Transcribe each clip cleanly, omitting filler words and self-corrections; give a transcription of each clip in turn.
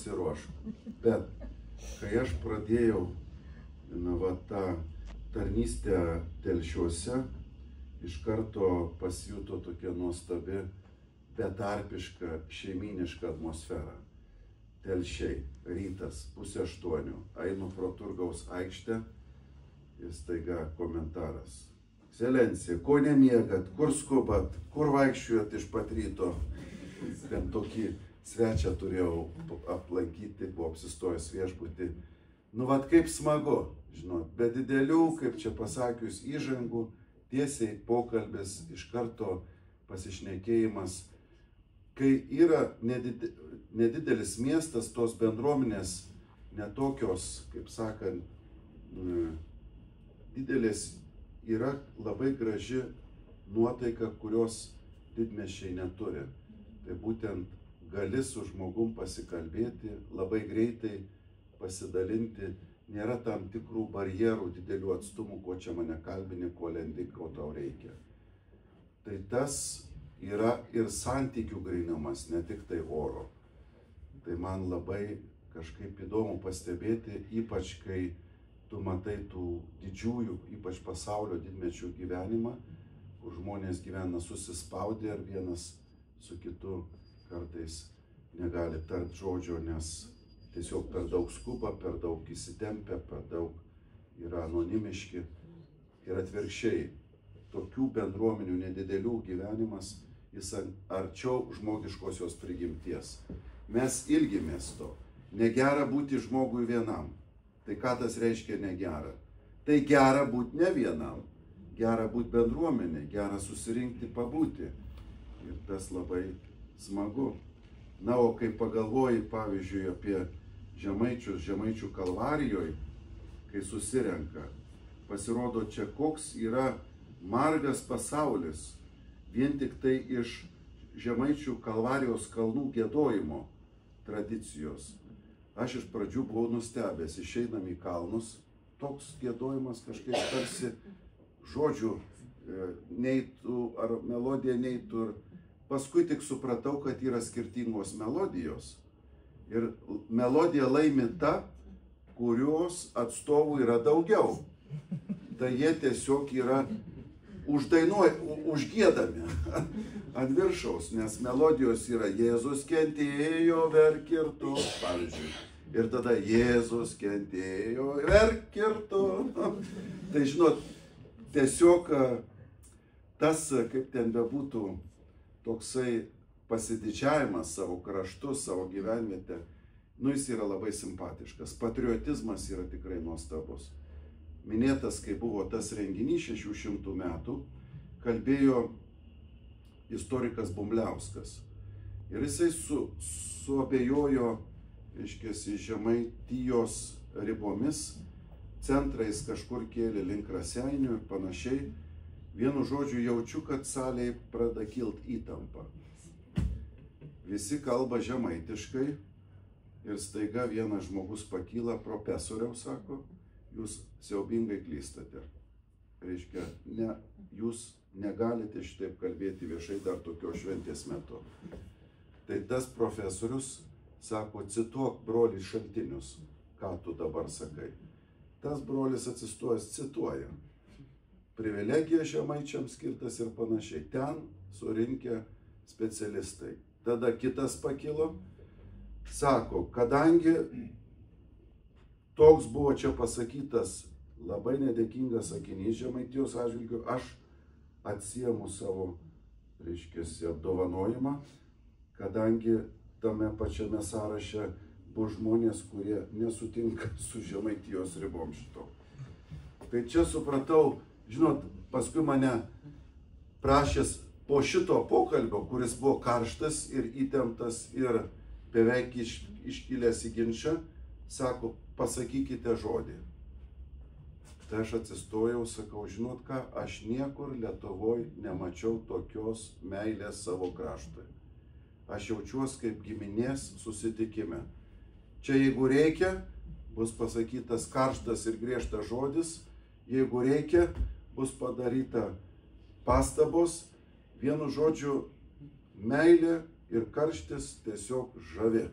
pasiruošk. Bet kai aš pradėjau tą tarnystę Telšiuose, iš karto pasijuto tokia nuostabi, betarpiška, šeimyniška atmosfera. Telšiai, rytas, 7:30, einu pro Turgaus aikštę ir staiga komentaras. Ekscelencija, ko nemiegat, kur skubat, kur vaikščiojat iš pat ryto? Ten tokį svečią turėjau aplankyti, buvo apsistojęs viešbutį. Nu, vat kaip smagu, žinot, be didelių, kaip čia pasakius, įžangų, tiesiai pokalbis, iš karto pasišnekėjimas. Kai yra nedidelis miestas, tos bendruomenės netokios, kaip sakant, didelės, yra labai graži nuotaika, kurios didmiesčiai neturi. Tai būtent gali su žmogum pasikalbėti, labai greitai pasidalinti, nėra tam tikrų barjerų, didelių atstumų, ko čia mane kalbini, ko lendi, ko tau reikia. Tai tas yra ir santykių grynumas, ne tik tai oro. Tai man labai kažkaip įdomu pastebėti, ypač kai tu matai tų didžiųjų, ypač pasaulio didmečių gyvenimą, kur žmonės gyvena susispaudę ir vienas su kitu kartais negali tart žodžio, nes tiesiog per daug skuba, per daug įsitempia, per daug yra anonimiški. Ir atvirkščiai, tokių bendruomenių nedidelių gyvenimas, jis arčiau žmogiškosios prigimties. Mes ilgimės to. Negera būti žmogui vienam. Tai ką tas reiškia negera? Tai gera būti ne vienam. Gera būti bendruomenė, gera susirinkti, pabūti. Ir tas labai smagu. Na, o kai pagalvoji, pavyzdžiui, apie žemaičius, Žemaičių kalvarijoje, kai susirenka, pasirodo čia koks yra margas pasaulis, vien tik tai iš Žemaičių kalvarijos kalnų giedojimo tradicijos. Aš iš pradžių buvau nustebęs, išeinam į kalnus, toks giedojimas kažkaip tarsi žodžių neitų ar melodija neitų. Ir paskui tik supratau, kad yra skirtingos melodijos. Ir melodija laimi ta, kurios atstovų yra daugiau. Tai jie tiesiog yra užgiedami ant viršaus, nes melodijos yra Jėzus kentėjo, verkirto, pavyzdžiui. Ir tada Jėzus kentėjo, verkirto. Tai žinot, tiesiog tas, kaip ten bebūtų, toksai pasididžiavimas savo kraštu, savo gyvenvietę, nu jis yra labai simpatiškas. Patriotizmas yra tikrai nuostabus. Minėtas, kai buvo tas renginys 600 metų, kalbėjo istorikas Bumbliauskas. Ir jisai suabejojo, reiškiasi, Žemaitijos ribomis, centrais kažkur kėlė link Raseinių ir panašiai. Vienu žodžiu jaučiu, kad salėje pradeda kilti įtampa. Visi kalba žemaitiškai ir staiga vienas žmogus pakyla, profesoriau, sako, jūs siaubingai klystate. Reiškia, jūs negalite šitaip kalbėti viešai dar tokios šventės metu. Tai tas profesorius sako, cituok brolį šaltinius, ką tu dabar sakai. Tas brolis atsistojęs cituoja. Privilegija žemaičiams skirtas ir panašiai. Ten surinkę specialistai. Tada kitas pakilo, sako, kadangi toks buvo čia pasakytas labai nedėkingas sakinys Žemaitijos atžvilgiu, aš atsiemu savo, reiškia, apdovanojimą, kadangi tame pačiame sąraše bus žmonės, kurie nesutinka su Žemaitijos ribom šito. Tai čia supratau, žinot, paskui mane prašęs po šito pokalbio, kuris buvo karštas ir įtemptas ir beveik iškilęs į ginčą, sako, pasakykite žodį. Tai aš atsistojau, sakau, žinot ką, aš niekur Lietuvoje nemačiau tokios meilės savo kraštui. Aš jaučiuosi kaip giminės susitikime. Čia jeigu reikia, bus pasakytas karštas ir griežtas žodis, jeigu reikia, bus padaryta pastabos, vienu žodžiu, meilė ir karštis tiesiog žavi.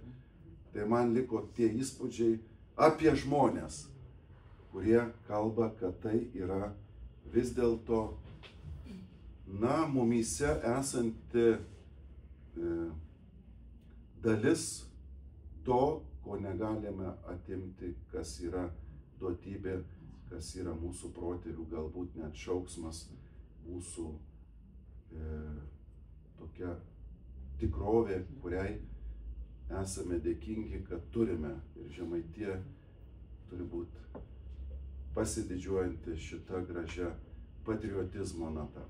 tai man liko tie įspūdžiai apie žmonės, kurie kalba, kad tai yra vis dėlto, mumyse esanti dalis to, ko negalime atimti, kas yra duotybė, kas yra mūsų protėvių, galbūt net šauksmas, mūsų tokia tikrovė, kuriai esame dėkingi, kad turime. Ir Žemaitija turi būti pasididžiuojanti šita gražia patriotizmo nata.